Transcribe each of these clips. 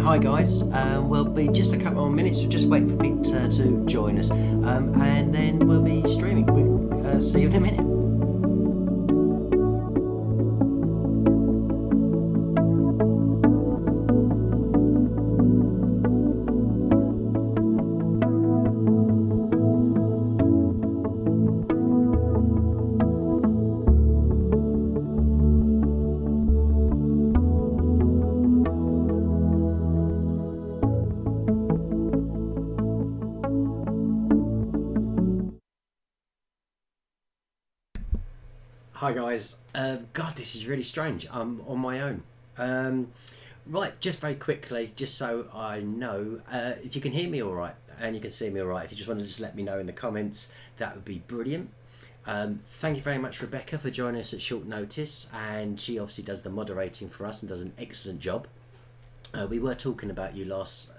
Hi guys, we'll be just a couple more minutes. We're just waiting for Pete to join us, and then we'll be streaming. We'll see you in a minute. Hi guys, God, this is really strange. I'm on my own. Right, just very quickly, just so I know, if you can hear me all right and you can see me all right, if you just want to just let me know in the comments, that would be brilliant. Thank you very much, Rebecca, for joining us at short notice, and she obviously does the moderating for us and does an excellent job. We were talking about you last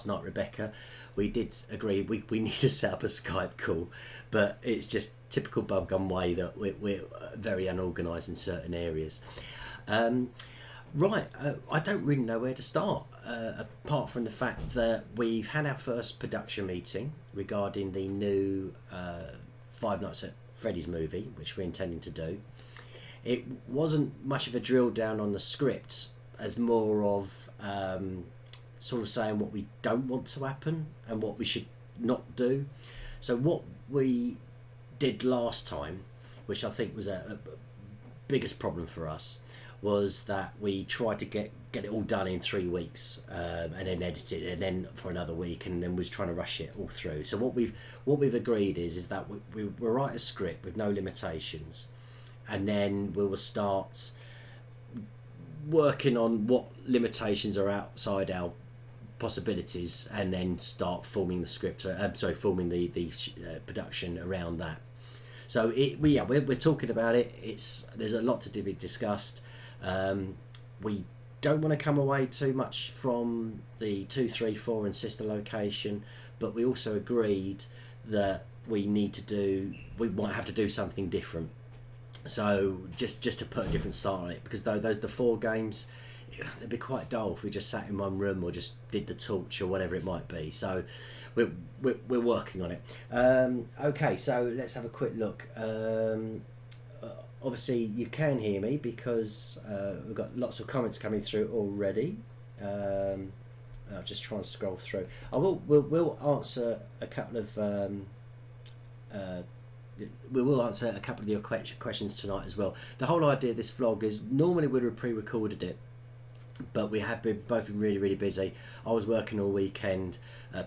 night, Rebecca. We did agree we need to set up a Skype call, but it's just typical Bubblegum way that we're very unorganised in certain areas. Right, I don't really know where to start, apart from the fact that we've had our first production meeting regarding the new Five Nights at Freddy's movie, which we're intending to do. It wasn't much of a drill down on the script, as more of sort of saying what we don't want to happen and what we should not do. So what we did last time, which I think was a biggest problem for us, was that we tried to get it all done in 3 weeks, and then edit it, and then for another week, and then was trying to rush it all through. So what we've agreed is that we'll write a script with no limitations, and then we will start working on what limitations are outside our possibilities, and then start forming the script. Forming the production around that. So we're talking about it. There's a lot to be discussed. We don't want to come away too much from the 2, 3, 4 and sister location, but we also agreed that we might have to do something different. So just to put a different start on it, because the 4 games, it'd be quite dull if we just sat in one room or just did the torch or whatever it might be. So we're working on it. Okay, so let's have a quick look. Obviously you can hear me because we've got lots of comments coming through already. I'll just try and scroll through. We'll answer a couple of we will answer a couple of your questions tonight as well. The whole idea of this vlog is, normally we'd have pre-recorded it, but we have both been really, really busy. I was working all weekend,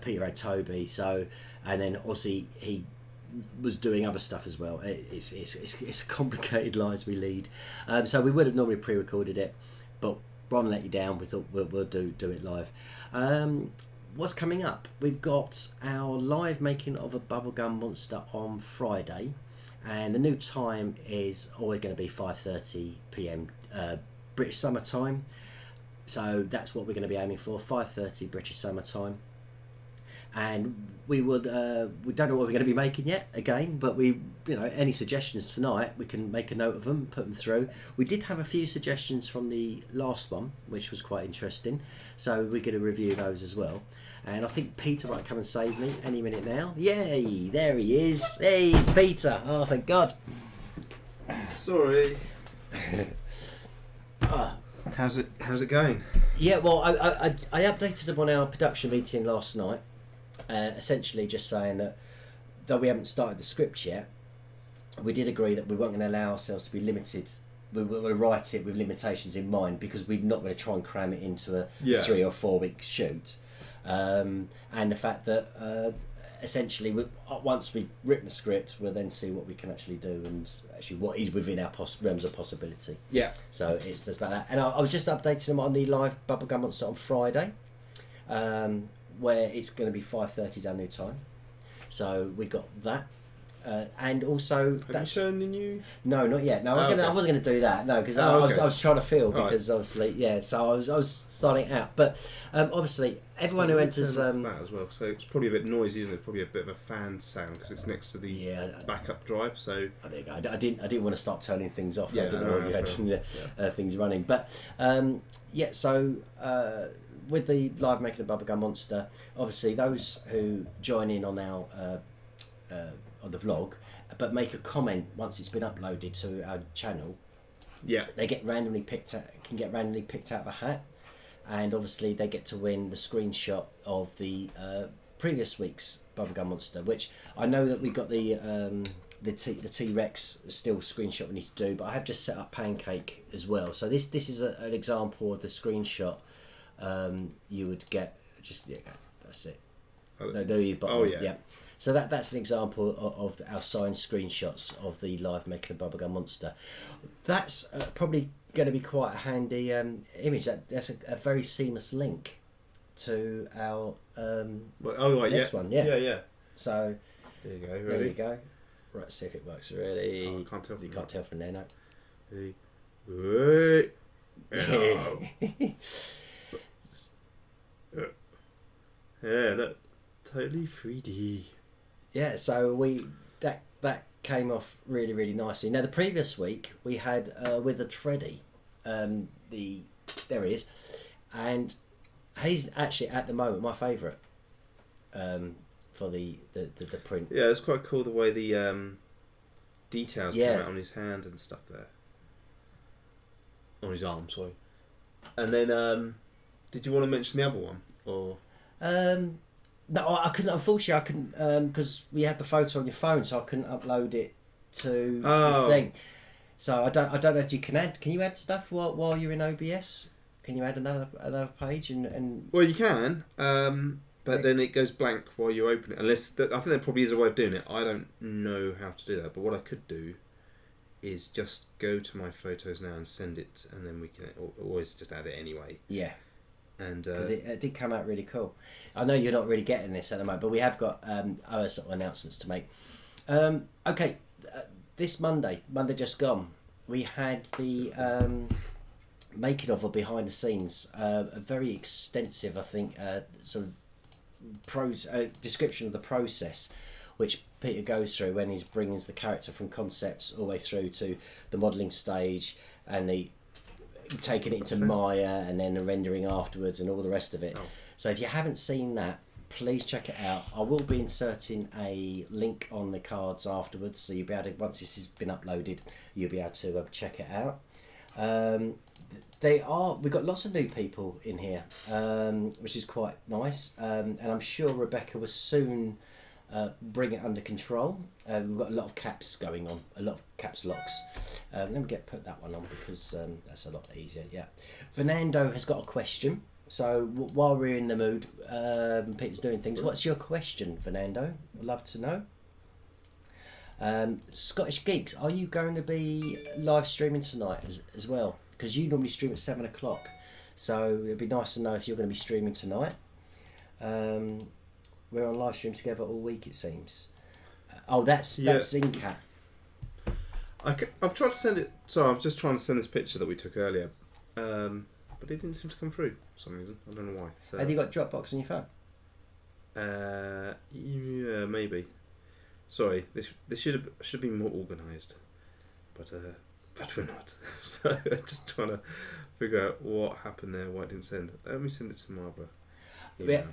Peter had Toby, and then obviously he was doing other stuff as well. It's a complicated lives we lead. So we would have normally pre-recorded it, but Ron let you down. We thought we'll do it live. What's coming up? We've got our live making of a bubblegum monster on Friday, and the new time is always going to be 5:30 p.m. British summer time. So that's what we're going to be aiming for, 5:30 British summer time. And we don't know what we're going to be making yet again, but any suggestions tonight, we can make a note of them, put them through. We did have a few suggestions from the last one, which was quite interesting, so we're going to review those as well. And I think Peter might come and save me any minute now. Yay, there he is. Hey, it's Peter. Oh, thank God. Sorry. How's it going? Yeah, well, I updated them on our production meeting last night, essentially just saying that though we haven't started the script yet, we did agree that we weren't going to allow ourselves to be limited. We were going to write it with limitations in mind, because we're not going to try and cram it into a 3 or 4 week shoot. And the fact that essentially once we've written a script, we'll then see what we can actually do and actually what is within our realms of possibility. Yeah. So there's about that. And I was just updating them on the live Bubblegum Monster on Friday, where it's going to be 5:30 is our new time. So we got that. And also, have you shown the new? No, not yet. No, I wasn't going to do that. No, because I was trying to feel, because obviously, so I was starting out. But obviously, everyone who enters that as well. So it's probably a bit noisy, isn't it? Probably a bit of a fan sound because it's next to the backup drive. So I didn't want to start turning things off. I didn't know you had things running. But so with the live making of Bubblegum Monster, obviously those who join in on our on the vlog, but make a comment once it's been uploaded to our channel, they get randomly picked out. Can get randomly picked out of a hat, and obviously they get to win the screenshot of the previous week's Bubblegum Monster, which I know that we got the T-Rex still screenshot we need to do, but I have just set up Pancake as well. So this is an example of the screenshot you would get. Just that's it. No, do you? But yeah. So that's an example of our signed screenshots of the live making of Bubblegum Monster. That's probably going to be quite a handy image. That's a very seamless link to our next one. Yeah. So there you go. Ready? There you go. Right, see if it works. Ready? Oh, I can't tell. You can't tell from there, no. Ready? Yeah, look, totally 3D. Yeah, so that came off really, really nicely. Now the previous week we had with the Freddy, there he is, and he's actually at the moment my favourite for the print. Yeah, it's quite cool the way the details come out on his hand and stuff there. On his arm, sorry. And then, did you want to mention the other one or? No, I couldn't. Unfortunately, I couldn't because we had the photo on your phone, so I couldn't upload it to the thing. So I don't know if you can add. Can you add stuff while you're in OBS? Can you add another page and? Well, you can, but then it goes blank while you open it. Unless I think there probably is a way of doing it. I don't know how to do that, but what I could do is just go to my photos now and send it, and then we can always just add it anyway. Yeah. And because it did come out really cool. I know you're not really getting this at the moment, but we have got other sort of announcements to make. Okay, this Monday just gone, we had the making of or behind the scenes, a very extensive, I think, sort of description of the process, which Peter goes through when he brings the character from concepts all the way through to the modelling stage and the taking it into Maya and then the rendering afterwards and all the rest of it. So if you haven't seen that, please check it out. I will be inserting a link on the cards afterwards, so you'll be able to, once this has been uploaded, you'll be able to check it out. We've got lots of new people in here, which is quite nice, and I'm sure Rebecca will soon bring it under control. We've got a lot of caps going on, a lot of caps locks. Let me put that one on because that's a lot easier. Yeah, Fernando has got a question. So while we're in the mood, Peter's doing things. What's your question, Fernando? I'd love to know. Scottish Geeks, are you going to be live streaming tonight as well? Because you normally stream at 7 o'clock, so it'd be nice to know if you're going to be streaming tonight. We're on live stream together all week, it seems. That's Zincat. I've tried to send it. Sorry, I was just trying to send this picture that we took earlier, but it didn't seem to come through for some reason. I don't know why. So, have you got Dropbox on your phone? Yeah, maybe. Sorry, this should be more organised, but we're not. So I'm just trying to figure out what happened there, why it didn't send. Let me send it to my other. Yeah.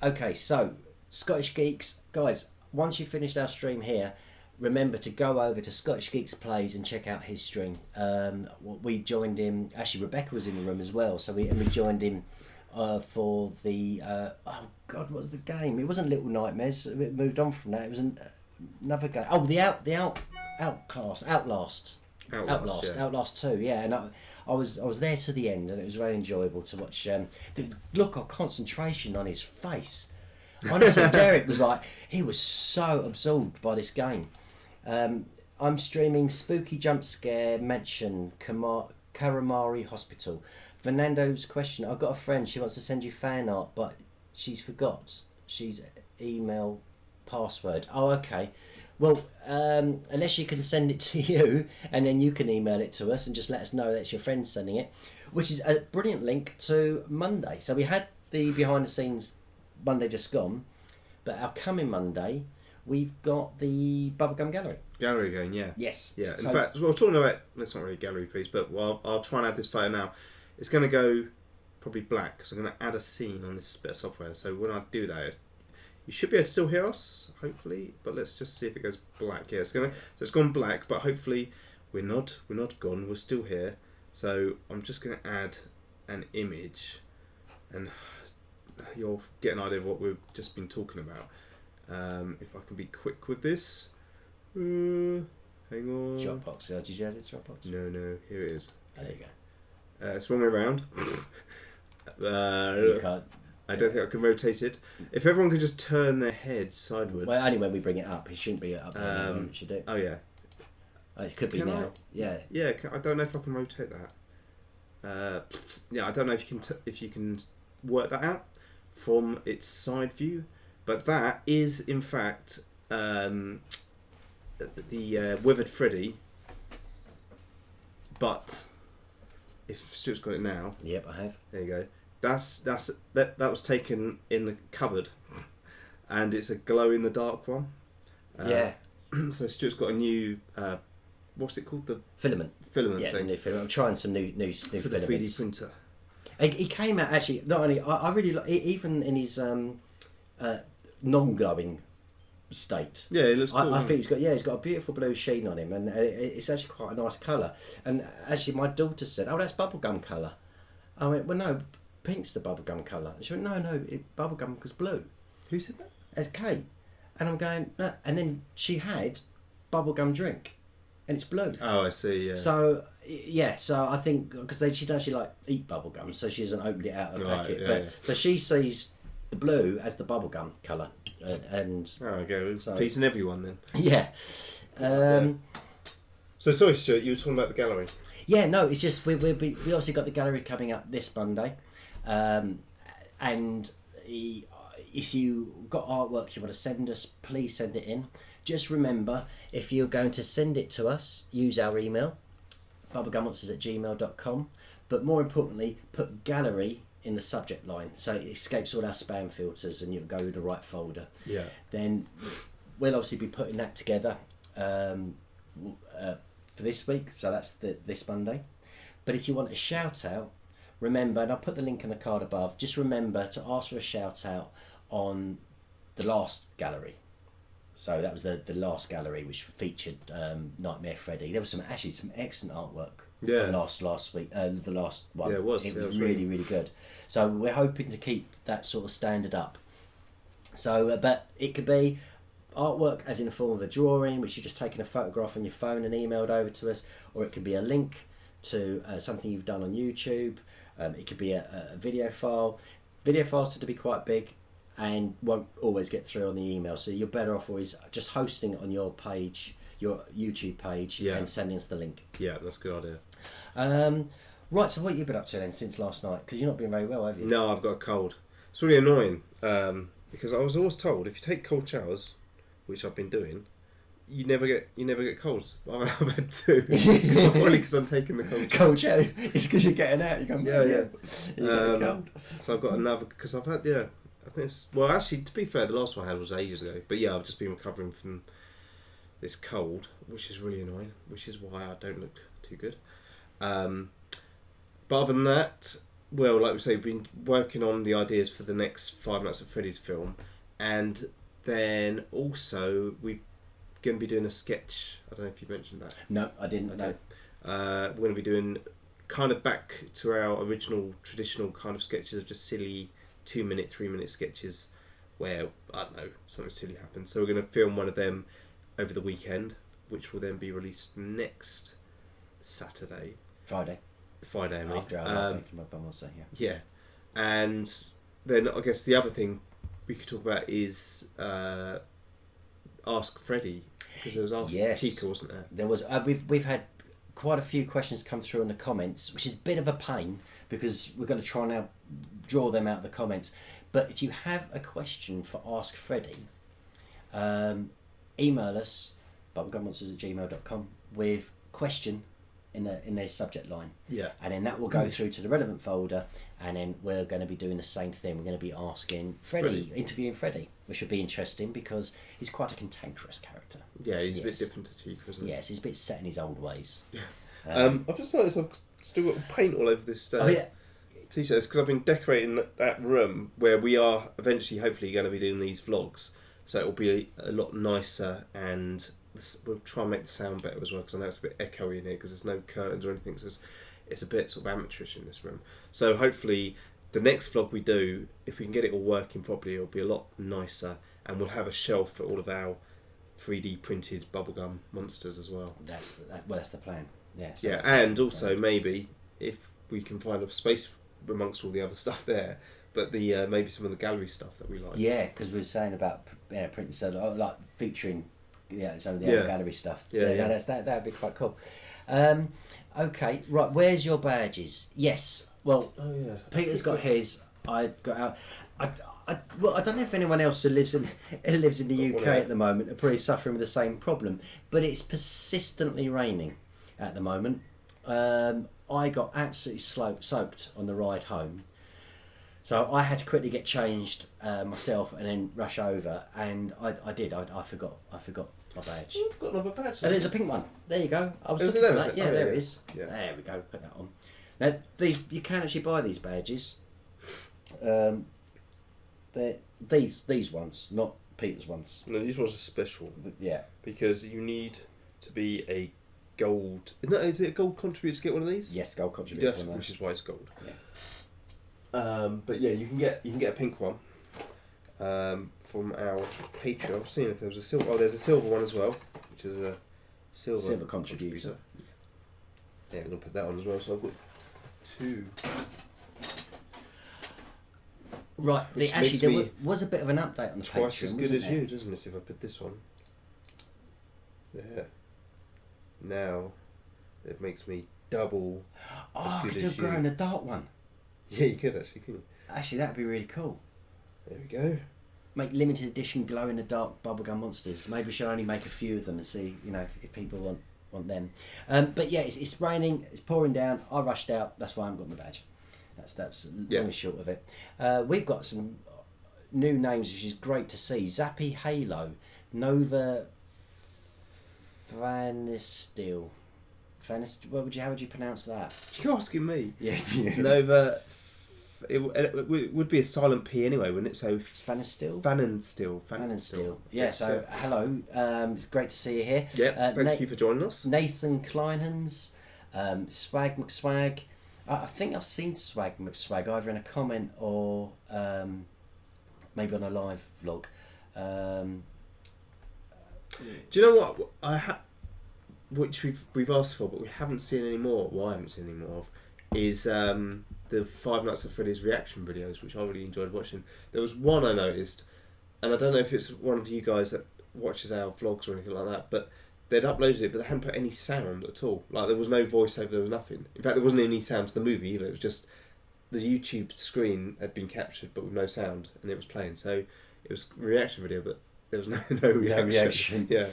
Okay, so Scottish Geeks, guys, once you've finished our stream here, remember to go over to Scottish Geeks Plays and check out his stream. We joined him, actually Rebecca was in the room as well, so we joined him for the, what was the game? It wasn't Little Nightmares, it moved on from that, it was another game. Oh, Outlast 2, yeah, and I was there to the end, and it was very enjoyable to watch the look of concentration on his face. Honestly, Derek was like, he was so absorbed by this game. I'm streaming Spooky Jump Scare Mansion Karamari Hospital. Fernando's question, I've got a friend, she wants to send you fan art, but she's forgot she's email password. Oh, okay. Well, unless you can send it to you and then you can email it to us and just let us know that's your friend sending it, which is a brilliant link to Monday. So we had the behind the scenes Monday just gone, but our coming Monday we've got the Bubblegum Gallery. Gallery again, yeah. Yes. Yeah. In fact, well, talking about, that's not really a gallery piece, but I'll try and add this photo now. It's going to go probably black because I'm going to add a scene on this bit of software. So when I do that, you should be able to still hear us, hopefully. But let's just see if it goes black. Yeah, so it's gone black, but hopefully we're not gone. We're still here. So I'm just going to add an image, and you'll get an idea of what we've just been talking about. If I can be quick with this. Hang on. Dropbox. Did you add it to Dropbox? No. Here it is. Oh, there you go. It's the wrong way around. You can't. I don't think I can rotate it. If everyone could just turn their head sideways. Well, only when we bring it up. It shouldn't be up there. Should it? Oh yeah. It could be Can now. I? Yeah. Yeah, I don't know if I can rotate that. I don't know if you can work that out from its side view, but that is in fact the Withered Freddy. But if Stuart's got it now, Yep, I have. there you go. That was taken in the cupboard, and it's a glow in the dark one. Yeah. So Stuart's got a new what's it called, the Filament. filament Yeah, thing new filament. I'm trying some new for the filaments. 3D printer. He came out actually. Not only I really like, even in his non-glowing state. Yeah, it looks cool. I think he's got a beautiful blue sheen on him, and it's actually quite a nice colour. And actually, my daughter said, "Oh, that's bubblegum colour." I went, "Well, no, pink's the bubblegum colour." And she went, "No, bubblegum was blue." Who said that? As Kate, and I'm going, no. And then she had bubblegum drink, and it's blue. Oh, I see. Yeah. So I think because she doesn't actually like eat bubblegum, so she hasn't opened it out of the Right, packet. yeah, But yeah. so she sees the blue as the bubblegum colour, and Oh, okay. So- Pleasing everyone then. yeah. So sorry, Stuart. You were talking about the gallery. Yeah, no, it's just we obviously got the gallery coming up this Monday, and if you got artwork you want to send us, please send it in. Just remember, if you're going to send it to us, use our email, bubblegummonsters@gmail.com. But more importantly, put gallery in the subject line so it escapes all our spam filters and you'll go to the right folder. Yeah. Then we'll obviously be putting that together for this week, so that's this Monday. But if you want a shout out, remember, and I'll put the link in the card above, just remember to ask for a shout out on the last gallery. So that was the last gallery which featured Nightmare Freddy. There was some excellent artwork. Yeah. Last week, the last one. Yeah, it was. It Yeah, was it was really, really good. So we're hoping to keep that sort of standard up. So, but it could be artwork as in the form of a drawing, which you've just taken a photograph on your phone and emailed over to us, or it could be a link to something you've done on YouTube. It could be a video file. Video files tend to be quite big and won't always get through on the email, so you're better off always just hosting it on your page, your YouTube page, Yeah. and sending us the link. Yeah, that's a good idea. Right, so what have you been up to then since last night? Because you're not been very well, have you? No, I've got a cold. It's really annoying because I was always told if you take cold showers, which I've been doing, you never get colds. I've had two because I'm taking the cold. Cold shower. It's because you're getting out. You're going, Yeah. You got a cold. So I've got another because I've had I think it's, well, actually, to be fair, the last one I had was ages ago. But yeah, I've just been recovering from this cold, which is really annoying, which is why I don't look too good. But other than that, well, like we say, we've been working on the ideas for the next Five Nights at Freddy's film, and then also we're going to be doing a sketch. I don't know if you mentioned that. No, I didn't. Okay. We're going to be doing kind of back to our original traditional kind of sketches of just silly 2-minute, 3-minute sketches where, I don't know, something silly happens. So we're going to film one of them over the weekend, which will then be released next Saturday. Friday. I mean. After our my bum will say, yeah. Yeah. And then I guess the other thing we could talk about is Ask Freddy, because there was Ask Chica, wasn't there? There was. We've had quite a few questions come through in the comments, which is a bit of a pain because we're going to try now draw them out of the comments. But if you have a question for Ask Freddy, email us bubblegummonsters@gmail.com with question in their subject line. Yeah. And then that will go through to the relevant folder, and then we're going to be doing the same thing. We're going to be asking Freddy, interviewing Freddy, which would be interesting because he's quite a cantankerous character. Yeah, he's a bit different to Chica, isn't he? Yes, he's a bit set in his old ways. Yeah. I've just noticed I've still got paint all over this. Oh yeah, T-shirts, because I've been decorating that room where we are eventually, hopefully, going to be doing these vlogs. So it'll be a lot nicer, and we'll try and make the sound better as well, because I know it's a bit echoey in here because there's no curtains or anything, so it's a bit sort of amateurish in this room. So hopefully the next vlog we do, if we can get it all working properly, it'll be a lot nicer, and we'll have a shelf for all of our 3D printed bubblegum monsters as well. That's the plan. Yeah. So yeah, and also maybe if we can find a space amongst all the other stuff there, but the maybe some of the gallery stuff that we like. Yeah, because we were saying about printing, so like featuring some of the other gallery stuff. No, that'd be quite cool. Okay, right. Where's your badges? Yes. Well, Peter's got his. I got out. I don't know if anyone else who lives in the UK at the moment are probably suffering with the same problem, but it's persistently raining at the moment. I got absolutely soaked on the ride home, so I had to quickly get changed myself and then rush over, and I did. I forgot my badge. I've got another badge. Oh, there's a pink one. There you go. I was looking for that. Yeah, there it is. Yeah. There we go. Put that on. Now you can actually buy these badges. They're these ones, not Peter's ones. No, these ones are special. Yeah. Because you need to be a gold. Is it a gold contributor to get one of these? Yes, gold contributor. Yes, which is why it's gold. Yeah. But yeah, you can get a pink one. From our Patreon. I'm seeing if there was a silver. Oh, there's a silver one as well, which is a silver contributor. Yeah, we're gonna put that on as well. So I've got 2. Right. There was a bit of an update on the Patreon. Twice as good as you, doesn't it? If I put this on there, now it makes me double. Oh, I could do grow in the dark one. Yeah, you could actually, couldn't you? Actually, that'd be really cool. There we go. Make limited edition glow in the dark bubblegum monsters. Maybe we should only make a few of them and see, if people want them. But yeah, it's raining, it's pouring down. I rushed out. That's why I haven't got my badge. That's long and short of it. We've got some new names, which is great to see. Zappy Halo, Nova Vanistil. How would you pronounce that? You're asking me. Yeah. Nova. It would be a silent P anyway, wouldn't it? So Vanenstil. Yeah. So hello. It's great to see you here. Yeah. Thank you for joining us. Nathan Kleinhans, Swag McSwag. I think I've seen Swag McSwag either in a comment or maybe on a live vlog. Do you know what which we've asked for, but we haven't seen any more. Well, I haven't seen any more of is the Five Nights at Freddy's reaction videos, which I really enjoyed watching. There was one I noticed, and I don't know if it's one of you guys that watches our vlogs or anything like that, but they'd uploaded it, but they hadn't put any sound at all. Like, there was no voiceover, there was nothing. In fact, there wasn't any sound to the movie either. It was just the YouTube screen had been captured, but with no sound, and it was playing. So it was a reaction video, but there was no reaction. Yeah.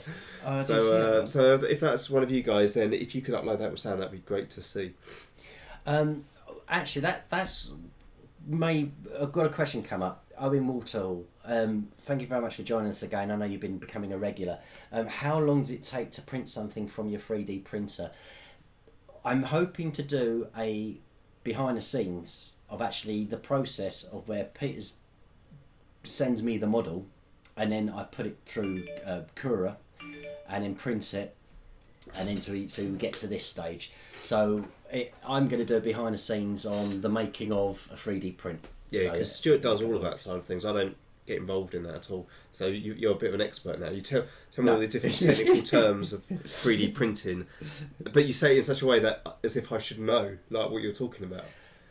So if that's one of you guys, then if you could upload that with sound, that'd be great to see. Actually, that's I've got a question come up. Owen Mortal, thank you very much for joining us again. I know you've been becoming a regular. How long does it take to print something from your 3D printer? I'm hoping to do a behind the scenes of actually the process of where Peter sends me the model, and then I put it through Cura, and then print it, and then to get to this stage. So I'm going to do a behind the scenes on the making of a 3D print. Yeah, because Stuart does all of that side of things. I don't get involved in that at all. So you're a bit of an expert now. You tell me all the different technical terms of 3D printing, but you say it in such a way that as if I should know, like what you're talking about.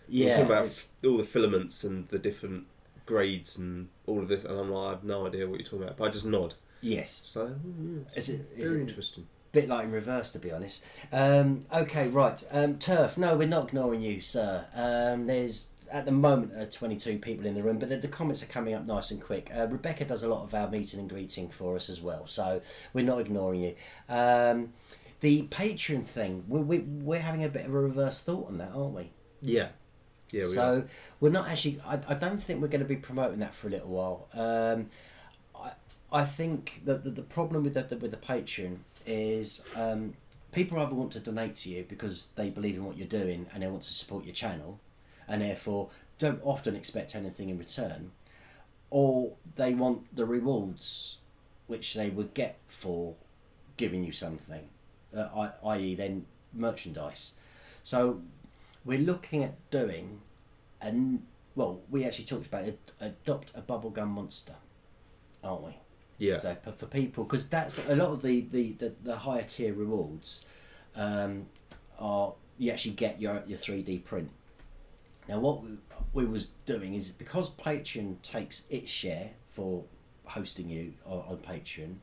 Yeah, you're talking about all the filaments and the different grades and all of this, and I'm like, I have no idea what you're talking about, but I just nod. Yes. So it's very interesting. Bit like in reverse, to be honest. Okay, right. Turf, no, we're not ignoring you, sir. There's at the moment 22 people in the room, but the comments are coming up nice and quick. Rebecca does a lot of our meeting and greeting for us as well, so we're not ignoring you. The Patreon thing, we're having a bit of a reverse thought on that, aren't we? Yeah. Yeah. We're not actually. I don't think we're going to be promoting that for a little while. I think that the problem with the Patreon is people either want to donate to you because they believe in what you're doing and they want to support your channel, and therefore don't often expect anything in return, or they want the rewards which they would get for giving you something, i.e. then merchandise. So we're looking at doing, we actually talked about it, adopt a bubblegum monster, aren't we? Yeah. So for people, because that's a lot of the higher tier rewards are you actually get your 3D print. Now what we was doing is, because Patreon takes its share for hosting you on Patreon,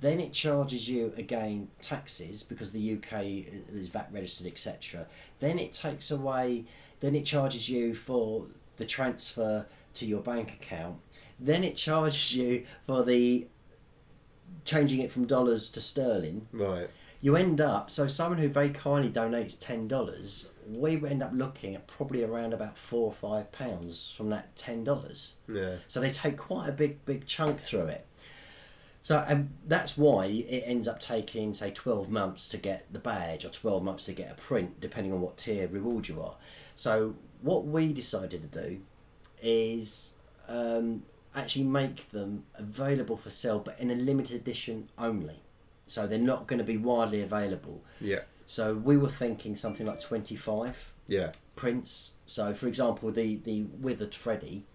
then it charges you again taxes because the UK is VAT registered, etc. Then it takes away, then it charges you for the transfer to your bank account. Then it charges you for the changing it from dollars to sterling. Right. You end up, so someone who very kindly donates $10, we end up looking at probably around about £4 or £5 from that $10. Yeah. So they take quite a big chunk through it. So and that's why it ends up taking, say, 12 months to get the badge or 12 months to get a print, depending on what tier reward you are. So what we decided to do is actually make them available for sale, but in a limited edition only. So they're not going to be widely available. Yeah. So we were thinking something like 25 prints. So for example, the Withered Freddy.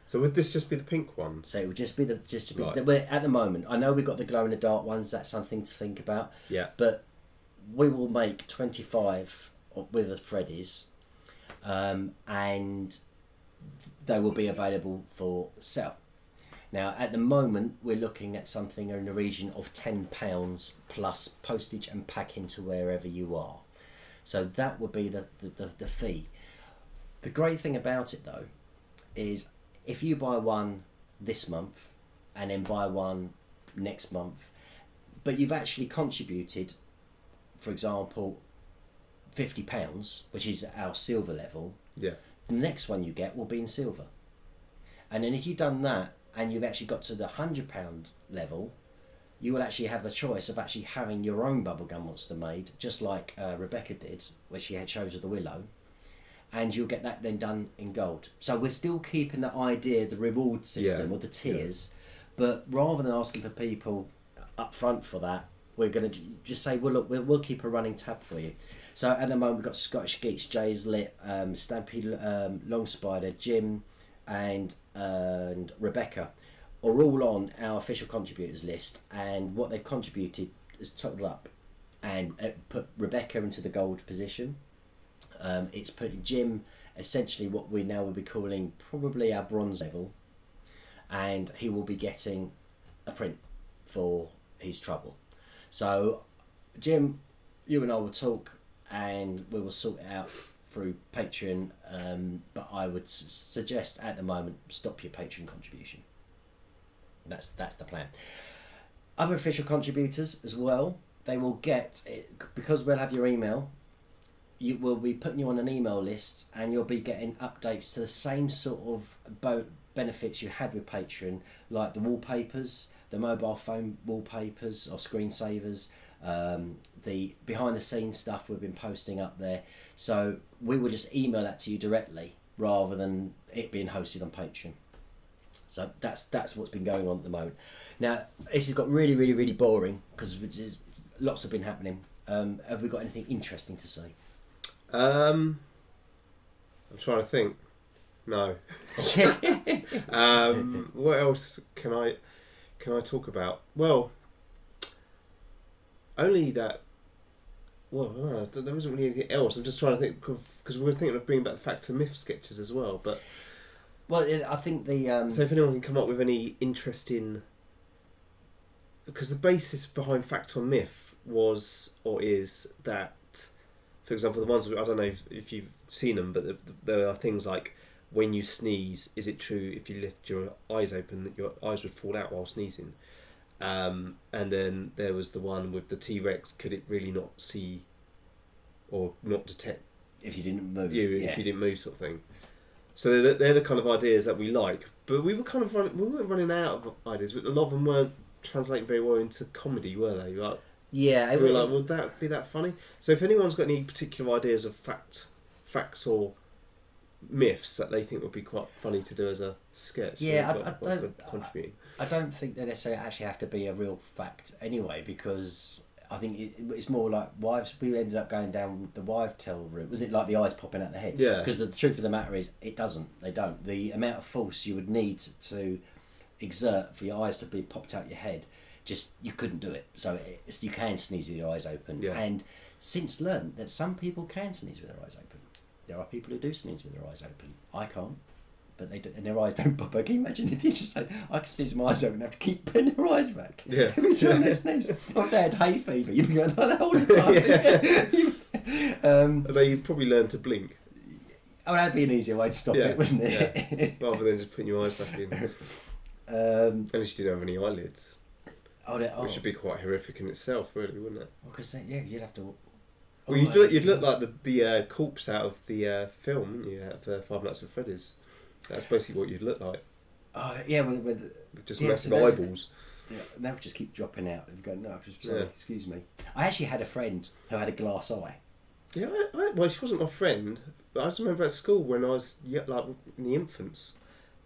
So would this just be the pink one? So it would just be Right. at the moment. I know we've got the glow in the dark ones. That's something to think about. Yeah. But we will make 25 Withered Freddys, and they will be available for sale. Now, at the moment, we're looking at something in the region of £10 plus postage and packing to wherever you are. So that would be the fee. The great thing about it, though, is if you buy one this month and then buy one next month, but you've actually contributed, for example, £50, which is our silver level, Yeah. the next one you get will be in silver. And then if you've done that, and you've actually got to the £100 level, you will actually have the choice of actually having your own bubblegum monster made, just like Rebecca did, where she had Shows of the Willow, and you'll get that then done in gold. So we're still keeping that idea, the reward system or the tiers, but rather than asking for people up front for that, we're going to just say, well, look, we'll keep a running tab for you. So at the moment we've got Scottish Geeks, Jay's Lit, Stampede, Long Spider, Jim, and Rebecca are all on our official contributors list, and what they've contributed is totaled up and it put Rebecca into the gold position. It's put Jim essentially what we now will be calling probably our bronze level, and he will be getting a print for his trouble. So Jim, you and I will talk and we will sort it out through Patreon, but I would suggest at the moment stop your Patreon contribution. That's the plan. Other official contributors as well, they will get it, because we'll have your email. You will be putting you on an email list, and you'll be getting updates to the same sort of benefits you had with Patreon, like the wallpapers, the mobile phone wallpapers or screensavers, the behind the scenes stuff we've been posting up there. So we will just email that to you directly rather than it being hosted on Patreon. So that's what's been going on at the moment. Now this has got really boring because lots have been happening. Have we got anything interesting to say? I'm trying to think. No. What else can I talk about? Well, only that. Well, there isn't really anything else. I'm just trying to think, because we were thinking of bringing back the Fact or Myth sketches as well. But I think the so if anyone can come up with any interesting, because the basis behind Fact or Myth was or is that, for example, the ones I don't know if you've seen them, but there are things like, when you sneeze, is it true if you lift your eyes open that your eyes would fall out while sneezing? And then there was the one with the T-Rex, could it really not see or not detect if you didn't move if you didn't move, sort of thing. So they're the kind of ideas that we like, but we were kind of we weren't running out of ideas, but a lot of them weren't translating very well into comedy, were they? Like, yeah, we were like, would that be that funny? So if anyone's got any particular ideas of fact facts or myths that they think would be quite funny to do as a sketch. Yeah, Contributing. I don't think they necessarily actually have to be a real fact anyway, because I think it's more like wives. We ended up going down the wife tell route. Was it like the eyes popping out the head? Yeah. Because the truth of the matter is, it doesn't. They don't. The amount of force you would need to exert for your eyes to be popped out your head, just you couldn't do it. So you can sneeze with your eyes open. Yeah. And since learned that some people can sneeze with their eyes open. There are people who do sneeze with their eyes open. I can't. But they do, and their eyes don't pop out. Can you imagine if you just say, I can sneeze with my eyes open and have to keep putting their eyes back? Yeah. Every time they sneeze. If they had hay fever, you'd be going like that all the time. Although you'd probably learn to blink. Oh, that'd be an easier way to stop it, wouldn't it? Yeah. Rather than just putting your eyes back in. Unless you didn't have any eyelids. Which would be quite horrific in itself, really, wouldn't it? Well, because you'd have to... Well, you'd look like the corpse out of the film, wouldn't you? Out of Five Nights at Freddy's. That's basically what you'd look like. Oh, yeah, with just massive eyeballs. Yeah, they would just keep dropping out. They'd go, no, just sorry, excuse me. I actually had a friend who had a glass eye. Yeah, well, she wasn't my friend, but I just remember at school when I was like in the infants,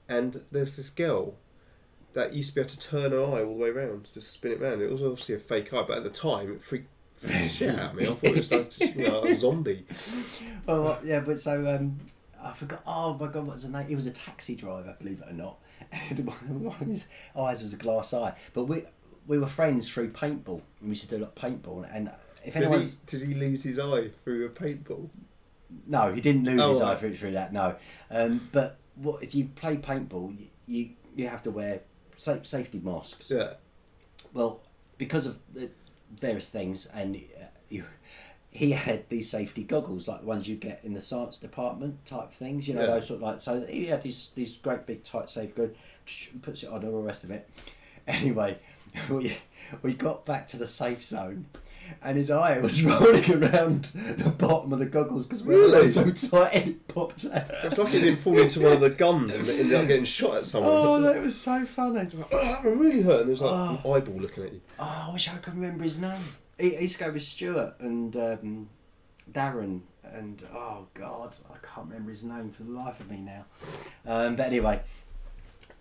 and there's this girl that used to be able to turn her eye all the way around, just spin it round. It was obviously a fake eye, but at the time it freaked the shit out of me. I thought it was like a zombie. Well, yeah, but so I forgot. Oh my god, what was the name? He was a taxi driver, believe it or not. And one of his eyes was a glass eye. But we were friends through paintball. We used to do a lot of paintball. And if did he lose his eye through a paintball? No, he didn't lose his eye through that. No, but if you play paintball, you have to wear safety masks. Yeah. Well, because of the various things, and he had these safety goggles like the ones you get in the science department type things, those sort of like. So he had these great big tight safe goggles, puts it on, and all the rest of it. Anyway, we got back to the safe zone, and his eye was rolling around the bottom of the goggles because we were so tight and it popped out. It's like it didn't fall into one of the guns and ended up getting shot at someone. Oh, that was so funny. Like, that really hurt. And there's like an eyeball looking at you. Oh, I wish I could remember his name. He used to go with Stuart and Darren and oh god, I can't remember his name for the life of me now. But anyway,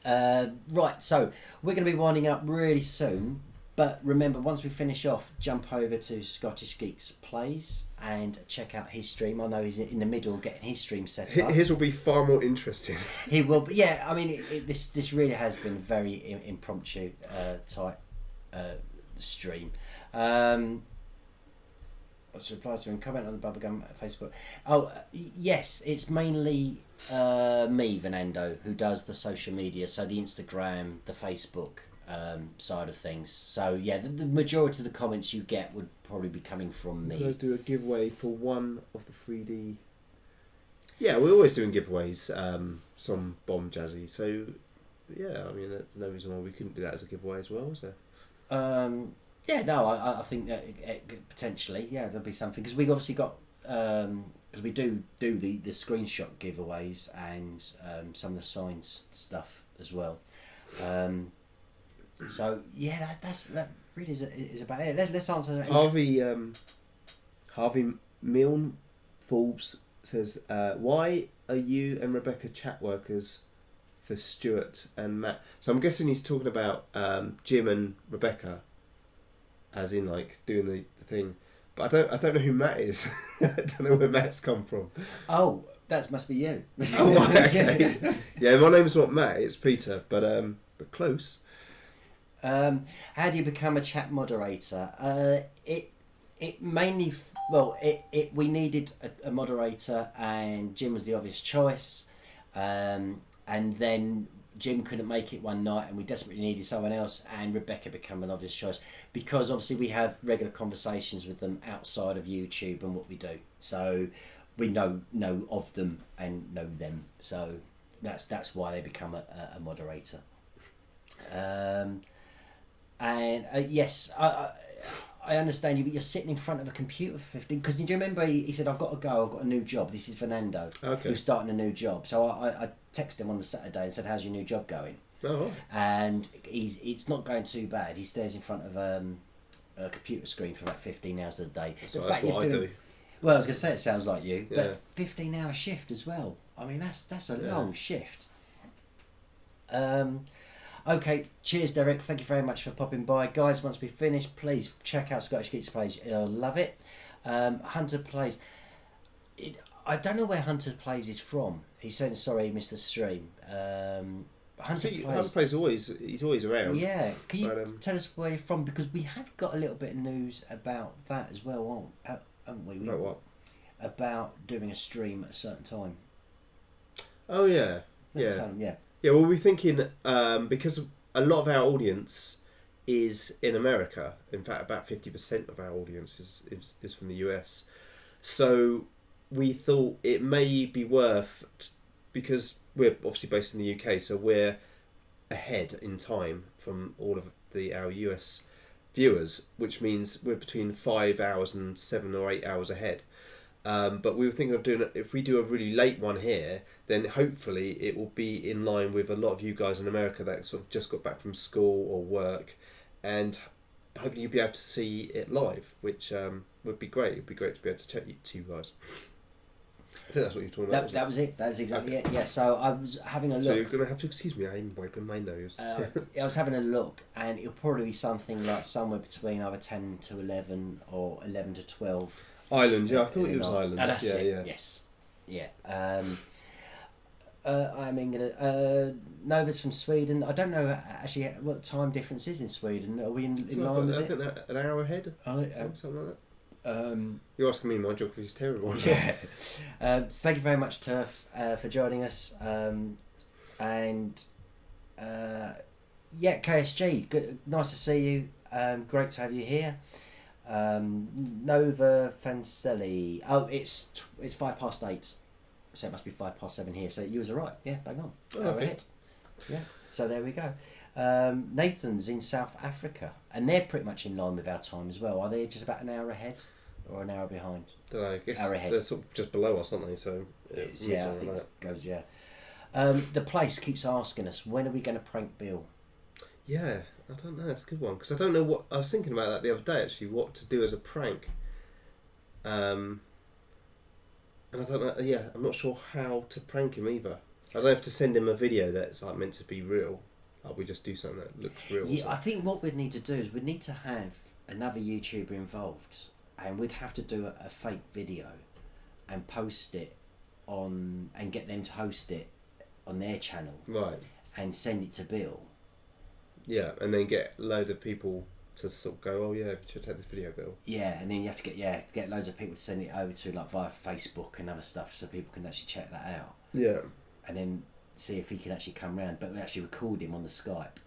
right, so we're going to be winding up really soon. But remember, once we finish off, jump over to Scottish Geeks Plays and check out his stream. I know he's in the middle of getting his stream set up. His will be far more interesting. He will, but yeah, I mean, this really has been very impromptu type stream. Let's reply to him. Comment on the Bubblegum Facebook. Oh, yes, it's mainly me, Fernando, who does the social media, so the Instagram, the Facebook side of things. So yeah, the majority of the comments you get would probably be coming from me. Let's do a giveaway for one of the 3D. Yeah, we're always doing giveaways. Some bomb jazzy. So yeah, I mean, there's no reason why we couldn't do that as a giveaway as well, is there? Yeah, no, I think that it potentially, yeah, there'll be something because we've obviously got because we do the screenshot giveaways and some of the science stuff as well. So yeah, that really is about it. Let's answer that. Harvey Milne Forbes says, why are you and Rebecca chat workers for Stuart and Matt? So I'm guessing he's talking about Jim and Rebecca, as in like doing the thing. But I don't know who Matt is. I don't know where Matt's come from. Oh, that must be you. Oh, okay. Yeah, my name's not Matt. It's Peter, but close. How do you become a chat moderator? It mainly we needed a moderator, and Jim was the obvious choice. And then Jim couldn't make it one night, and we desperately needed someone else, and Rebecca became an obvious choice because obviously we have regular conversations with them outside of YouTube and what we do, so we know of them and know them, so that's why they become a moderator. Yes, I understand you, but you're sitting in front of a computer for 15. Because did you remember he said, I've got to go, I've got a new job. This is Fernando, who's starting a new job. So I texted him on the Saturday and said, how's your new job going? Oh. And it's not going too bad. He stares in front of a computer screen for about 15 hours a day. So that's what I do. Well, I was going to say it sounds like you, Yeah. but 15-hour shift as well. I mean, that's a long shift. Okay, cheers, Derek. Thank you very much for popping by. Guys, once we finish, please check out Scottish Geeks page. You'll love it. Hunter Plays. I don't know where Hunter Plays is from. He's saying, sorry, he missed the stream. Hunter Plays he's always around. Yeah, can you tell us where you're from? Because we have got a little bit of news about that as well, haven't we? About what? About doing a stream at a certain time. Oh yeah, yeah. Yeah, well, we're thinking because a lot of our audience is in America. In fact, about 50% of our audience is from the US. So we thought it may be worth, because we're obviously based in the UK, so we're ahead in time from all of our US viewers, which means we're between 5 hours and 7 or 8 hours ahead. But we were thinking of doing it, if we do a really late one here, then hopefully it will be in line with a lot of you guys in America that sort of just got back from school or work, and hopefully you'll be able to see it live, which would be great. It'd be great to be able to chat to you guys. I think that's what you're talking about. That was it. That was exactly it. Yeah. So I was having a look. So you're going to have to excuse me. I'm wiping my nose. I was having a look, and it'll probably be something like somewhere between either 10 to 11 or 11 to 12. Ireland, yeah, I thought it was Ireland. Oh, that's it. Yeah. Yes, yeah. I'm England. Nova's from Sweden. I don't know actually what the time difference is in Sweden. Are we in line with it? I think they're an hour ahead. Something like that. You're asking me. My geography is terrible. Yeah. Thank you very much, Turf, for joining us. KSG, good, nice to see you. Great to have you here. Nova Fancelli. Oh, it's 8:05, so it must be 7:05 here. So you was right. Yeah, bang on. Ahead. Yeah. So there we go. Nathan's in South Africa, and they're pretty much in line with our time as well. Are they just about an hour ahead or an hour behind? Don't know. I guess they're sort of just below us, aren't they? So I think it goes. Yeah. The place keeps asking us, when are we going to prank Bill? Yeah, I don't know. That's a good one, because I don't know what I was thinking about that the other day. Actually, what to do as a prank. And I don't know. Yeah, I'm not sure how to prank him either. I don't have to send him a video that's like meant to be real. Like we just do something that looks real. Yeah, I think what we'd need to do is we'd need to have another YouTuber involved, and we'd have to do a fake video and post it on, and get them to host it on their channel. Right. And send it to Bill. Yeah, and then get a load of people to sort of go, oh yeah, we should take this video, Bill. Yeah, and then you have to get loads of people to send it over to, like, via Facebook and other stuff, so people can actually check that out. Yeah. And then see if he can actually come round, but we actually record him on the Skype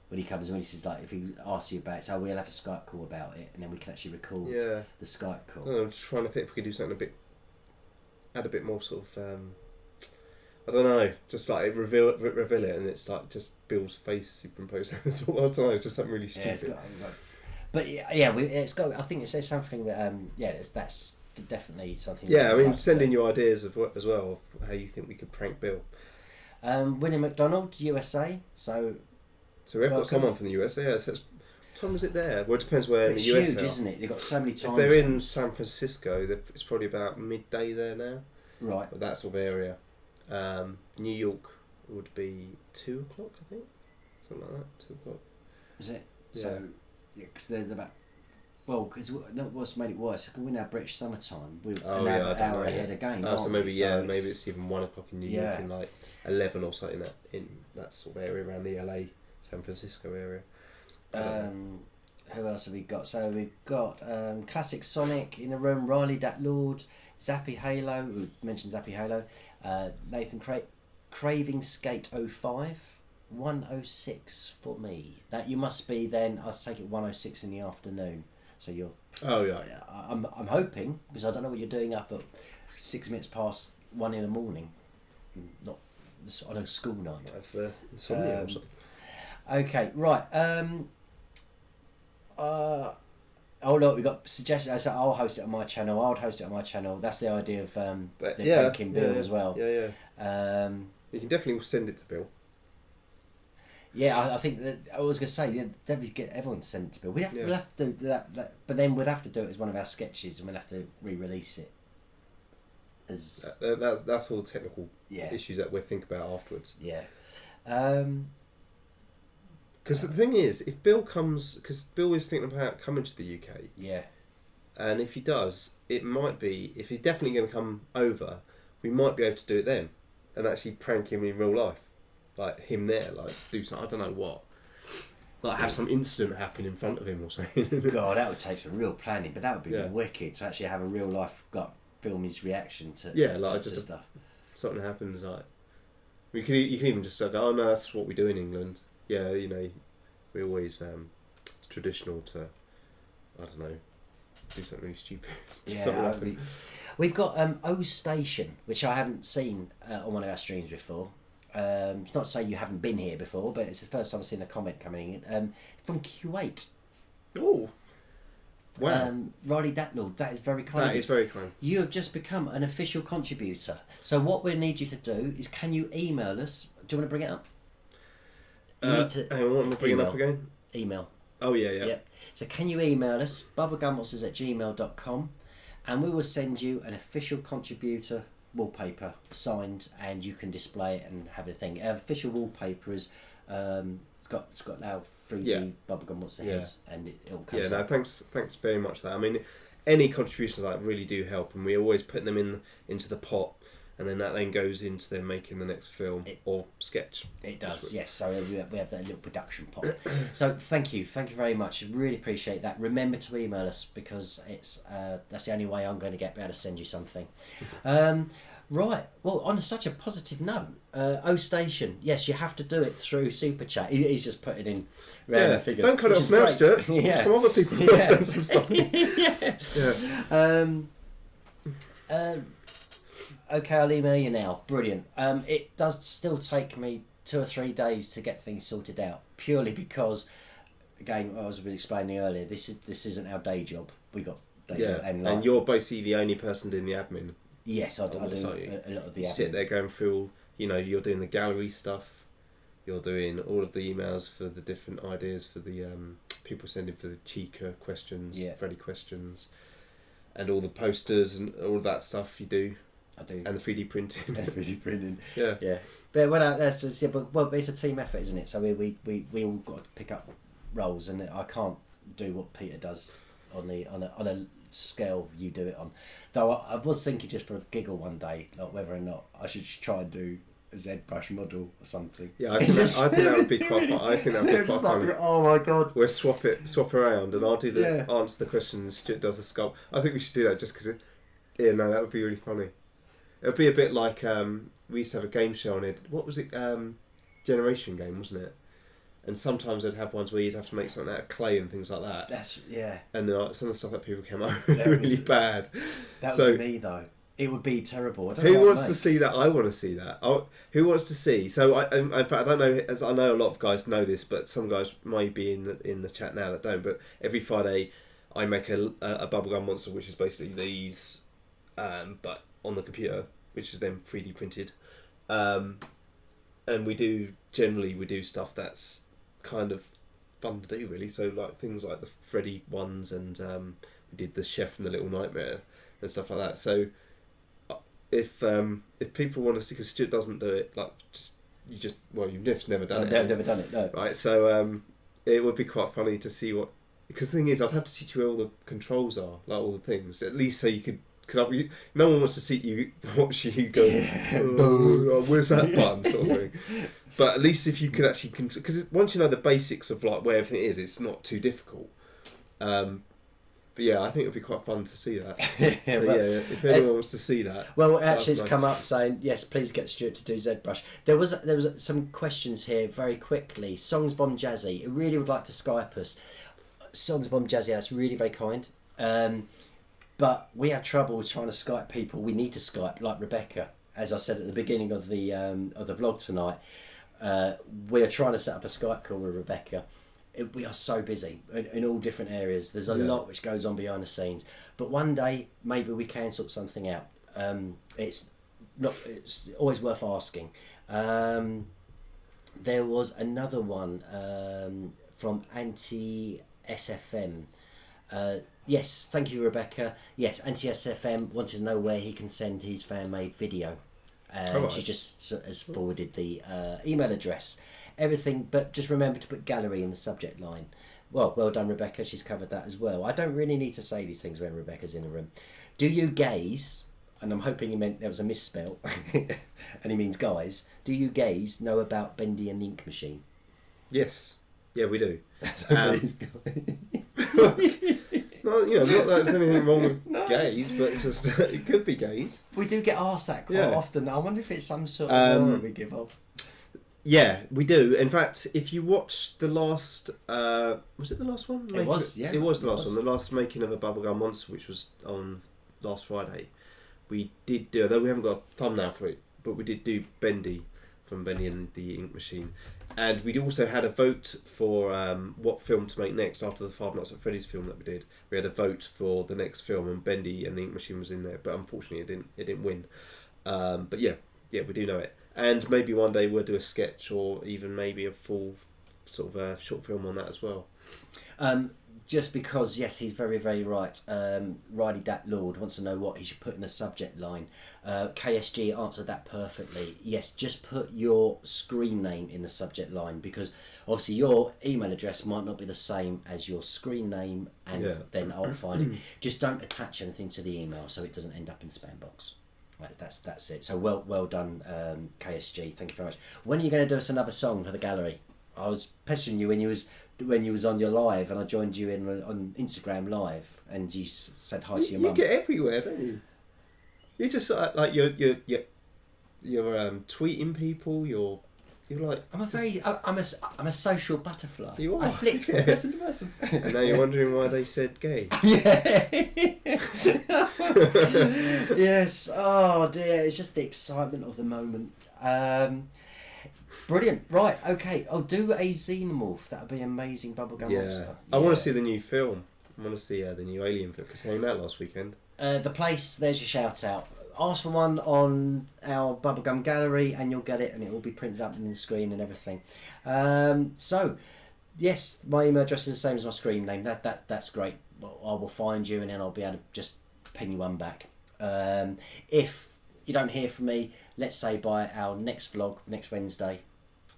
when he comes. When he says, like, if he asks you about it, so we'll have a Skype call about it, and then we can actually record the Skype call. I'm just trying to think if we could do something add a bit more sort of. I don't know, just like reveal it, and it's like just Bill's face superimposed. I don't know, it's just something really stupid. Yeah, but it's got. I think it says something that that's definitely something. Yeah, I mean, send in your ideas as well of how you think we could prank Bill. William McDonald, USA. So we've got someone from the USA. Yeah, so what time is it there? Well, it depends where in the US. It's huge, isn't it? They've got so many times. If they're in San Francisco, it's probably about midday there now. Right. Or that sort of area. New York would be 2:00, I think, something like that. 2:00. Is it? Yeah. So, yeah, because there's about. Well, because what's made it worse? We're now British summertime. We're an hour ahead again. So maybe maybe it's even 1:00 in New York, in like 11 or something in that sort of area around the LA, San Francisco area. Who else have we got? So we've got Classic Sonic in the room. Riley Dat Lord, Zappy Halo. We mentioned Zappy Halo. Nathan Craving Skate 05, 106 for me. That you must be then. I'll take it 106 in the afternoon. So you're. Oh yeah. I'm hoping, because I don't know what you're doing up at 6 minutes past 1 in the morning. Not on a school night. I've insomnia or something. Okay, right. Oh look, we got suggestions. So I'll host it on my channel. I'll host it on my channel. That's the idea of the pranking Bill as well. Yeah. You can definitely send it to Bill. Yeah, I think that I was going to say, yeah, definitely get everyone to send it to Bill. We'll have to do that, but then we'd have to do it as one of our sketches, and we'll have to re-release it. As that's all technical issues that we'll think about afterwards. Yeah. Because the thing is, if Bill comes, because Bill is thinking about coming to the UK. Yeah. And if he does, it might be, if he's definitely going to come over, we might be able to do it then, and actually prank him in real life. Like him there, like do something, I don't know what. Like have some incident happen in front of him or something. God, that would take some real planning, but that would be wicked to actually have a real life, like, film his reaction to just stuff. Something happens, like you can even just go, oh no, that's what we do in England. Yeah, you know, we always traditional to, I don't know, do something really stupid. Yeah, we've got O Station, which I haven't seen on one of our streams before. It's not to say you haven't been here before, but it's the first time I've seen a comment coming in from Kuwait. Oh, wow! Riley Datnall, that is very kind. That is very kind. You have just become an official contributor. So what we need you to do is, can you email us? Do you want to bring it up? You need to. Hang on, what am I bringing up again? Email. Oh yeah. Yep. So can you email us bubblegummonsters@gmail.com, and we will send you an official contributor wallpaper signed, and you can display it and have a thing. Our official wallpaper is it's got now 3D Bubblegum Monster heads, and it all comes. Yeah, no, thanks very much for that. I mean, any contributions like really do help, and we always put them into the pot, and then that then goes into them making the next film or sketch. It does, yes. So we have that little production pot. So thank you very much. Really appreciate that. Remember to email us, because it's that's the only way I'm going to be able to send you something. Right. Well, on such a positive note, O Station. Yes, you have to do it through Super Chat. He's just putting in random figures. Don't cut it off now, Stuart. Some other people send some stuff. Okay, I'll email you now. Brilliant. It does still take me 2 or 3 days to get things sorted out, purely because, again, I was explaining earlier, this isn't our day job. We got day job, and you're basically the only person doing the admin. Yes, I do a lot of the admin. You sit there going through, you're doing the gallery stuff, you're doing all of the emails for the different ideas for the people sending for the Chica questions, Freddy questions, and all the posters and all of that stuff you do. I do. And the 3D printing. Yeah. But that's just, but it's a team effort, isn't it? So we all got to pick up roles, and I can't do what Peter does on a scale you do it on. Though I was thinking, just for a giggle one day, like whether or not I should try and do a ZBrush model or something. Yeah, I think that would be quite fun. I think that would be quite fun. Oh my god. We'll swap around, and I'll do answer the questions. Stuart does the sculpt. I think we should do that just because that would be really funny. It would be a bit like we used to have a game show on it. What was it? Generation game, wasn't it? And sometimes they'd have ones where you'd have to make something out of clay and things like that. And some of the stuff that people came out really bad. That would be me though. It would be terrible. I don't who know wants to see that? I want to see that. Who wants to see? So in fact, I don't know. As I know, a lot of guys know this, but some guys might be in the chat now that don't. But every Friday, I make a bubblegum monster, which is basically these, but on the computer, which is then 3D printed, and we do stuff that's kind of fun to do, really. So like things like the Freddy ones, and we did the Chef and the Little Nightmare and stuff like that. So if people want to see, because Stuart doesn't do it, like you've never done it. I've never done it, no. Right, so it would be quite funny to see what, because the thing is, I'd have to teach you where all the controls are, like all the things, at least so you could. Because no one wants to see you watch you go, where's that button, sort of thing. But at least if you could actually, because once you know the basics of like where everything is, it's not too difficult. But yeah, I think it would be quite fun to see that. If anyone wants to see that. Well, actually, it's come up saying yes. Please get Stuart to do ZBrush. There was some questions here very quickly. Songs Bomb Jazzy, I really would like to Skype us. Songs Bomb Jazzy, that's really very kind. But we have trouble trying to Skype people. We need to Skype, like Rebecca, as I said at the beginning of the vlog tonight. We are trying to set up a Skype call with Rebecca. We are so busy in all different areas. There's a lot which goes on behind the scenes. But one day, maybe we can sort something out. It's always worth asking. there was another one from Anti-SFM. Yes, thank you, Rebecca. Yes, Anti-SFM wanted to know where he can send his fan-made video. And she just has forwarded the email address. Everything, but just remember to put gallery in the subject line. Well done, Rebecca. She's covered that as well. I don't really need to say these things when Rebecca's in the room. Do you gays, and I'm hoping he meant there was a misspell, and he means guys, do you gays know about Bendy and the Ink Machine? Yes. Yeah, we do. Well, not that there's anything wrong with gays, but just it could be gays. We do get asked that quite often. I wonder if it's some sort of aura we give off. Yeah, we do. In fact, if you watch the last... was it the last one? It was, yeah. It was the last one. The last making of a Bubblegum Monster, which was on last Friday. We did do... Although we haven't got a thumbnail for it, but we did do Bendy from Bendy and the Ink Machine. And we also had a vote for what film to make next after the Five Nights at Freddy's film that we did. We had a vote for the next film, and Bendy and the Ink Machine was in there, but unfortunately it didn't win. But yeah, we do know it. And maybe one day we'll do a sketch or even maybe a full sort of short film on that as well. Just because, yes, he's very, very right. Riley Dat Lord wants to know what he should put in the subject line. KSG answered that perfectly. Yes, just put your screen name in the subject line, because obviously your email address might not be the same as your screen name, and then I'll find it. Just don't attach anything to the email so it doesn't end up in spam box. That's it. So well done, KSG. Thank you very much. When are you going to do us another song for the gallery? I was pestering you when you was on your live, and I joined you in on Instagram live, and you said hi to your mum. You get everywhere, don't you? You just like you're tweeting people. You're like I'm a social butterfly. You are. I flick from person to person. And now you're wondering why they said gay. Yeah. Yes. Oh dear, it's just the excitement of the moment. Brilliant. Right. Okay. I'll do a Xenomorph. That would be amazing. Bubblegum Monster. I want to see the new film. I want to see the new Alien film because it came out last weekend. The place. There's your shout out. Ask for one on our Bubblegum Gallery and you'll get it, and it will be printed up on the screen and everything. So, yes, my email address is the same as my screen name. That's great. I will find you and then I'll be able to just ping you one back. If you don't hear from me, let's say by our next vlog next Wednesday,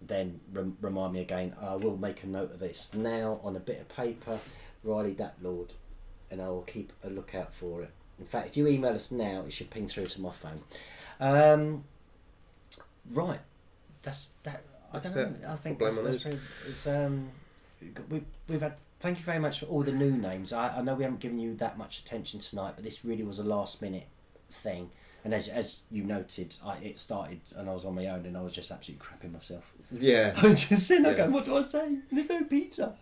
then remind me again. I will make a note of this now on a bit of paper, Riley Dat Lord, and I will keep a lookout for it. In fact, if you email us now, it should ping through to my phone. Right, that's that. I don't know. I think that's we've had. Thank you very much for all the new names. I know we haven't given you that much attention tonight, but this really was a last minute thing. And as you noted, it started and I was on my own and I was just absolutely crapping myself. Yeah. I was just sitting there going, what do I say? There's no pizza.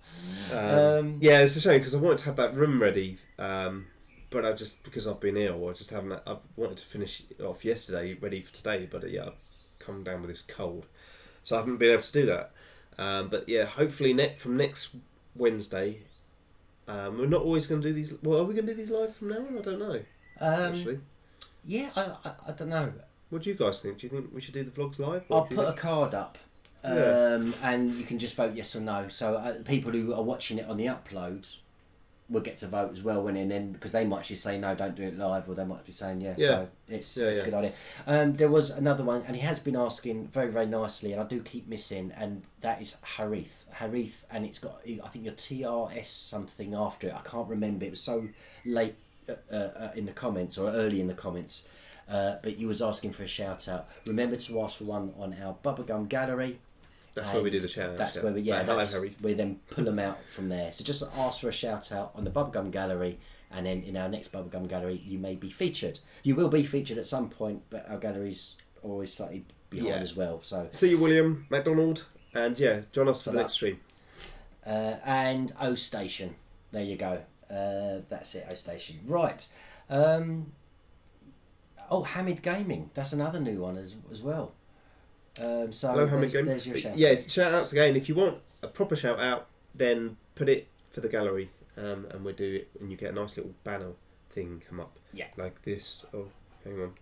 Yeah, it's a shame because I wanted to have that room ready, but I just, because I've been ill, I just haven't. I wanted to finish it off yesterday, ready for today, but yeah, I've come down with this cold, so I haven't been able to do that. But yeah, hopefully from next Wednesday, we're not always going to do these. Well, are we going to do these live from now on? I don't know. Actually. Yeah, I don't know. What do you guys think? Do you think we should do the vlogs live? I'll put a card up, and you can just vote yes or no. So people who are watching it on the upload will get to vote as well when, and then because they might actually say no, don't do it live, or they might be saying yeah. So it's a good idea. There was another one, and he has been asking very, very nicely, and I do keep missing, and that is Harith, and it's got, I think, your TRS something after it. I can't remember. It was so late in the comments, or early in the comments, but you was asking for a shout out. Remember to ask for one on our Bubblegum Gallery. That's where we do the shout out. That's where we then pull them out from there. So just ask for a shout out on the Bubblegum Gallery, and then in our next Bubblegum Gallery you may be featured. You will be featured at some point, but our gallery's always slightly behind as well. So see you, William McDonald, and join us for the next stream. And O Station, there you go. That's it, O Station. Right. Hamid Gaming. That's another new one as well. So hello, Hamid Gaming. There's your shout. Yeah, shout outs again. If you want a proper shout out, then put it for the gallery, and we'll do it, and you get a nice little banner thing come up. Yeah. Like this. Oh, hang on.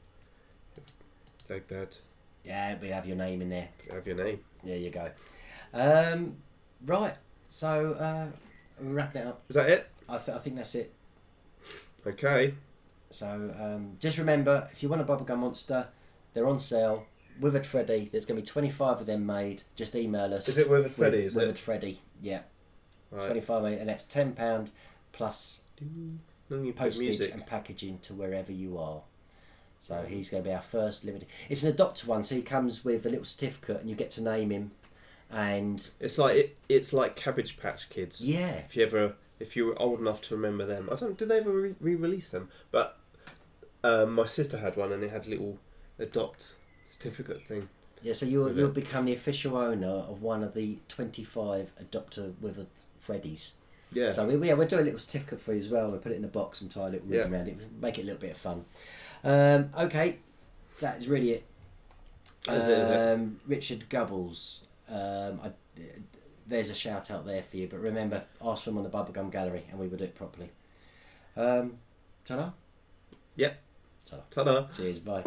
Like that. Yeah, we have your name in there. Have your name. There you go. Right, so we're wrapping it up. Is that it? I think that's it. Okay. So just remember, if you want a bubblegum monster, they're on sale. Withered Freddy, there's going to be 25 of them made. Just email us. Is it Withered Freddy? Withered Freddy, yeah. Right. 25 made, and that's £10 plus postage and packaging to wherever you are. So he's going to be our first limited. It's an adopter one, so he comes with a little certificate, and you get to name him. And it's like Cabbage Patch Kids. Yeah. If you were old enough to remember them, I don't. Did they ever re-release them? But my sister had one, and it had a little adopt certificate thing. Yeah, so you'll become the official owner of one of the 25 adopter Withered Freddys. Yeah. So we'll do a little certificate for you as well. We'll put it in a box and tie a little ribbon around it. Make it a little bit of fun. Okay, that is really it. Is it? Richard Gubbles. There's a shout out there for you, but remember, ask for them on the Bubblegum Gallery, and we will do it properly. Ta-da. Yep. Ta-da. Ta-da. Cheers. Bye.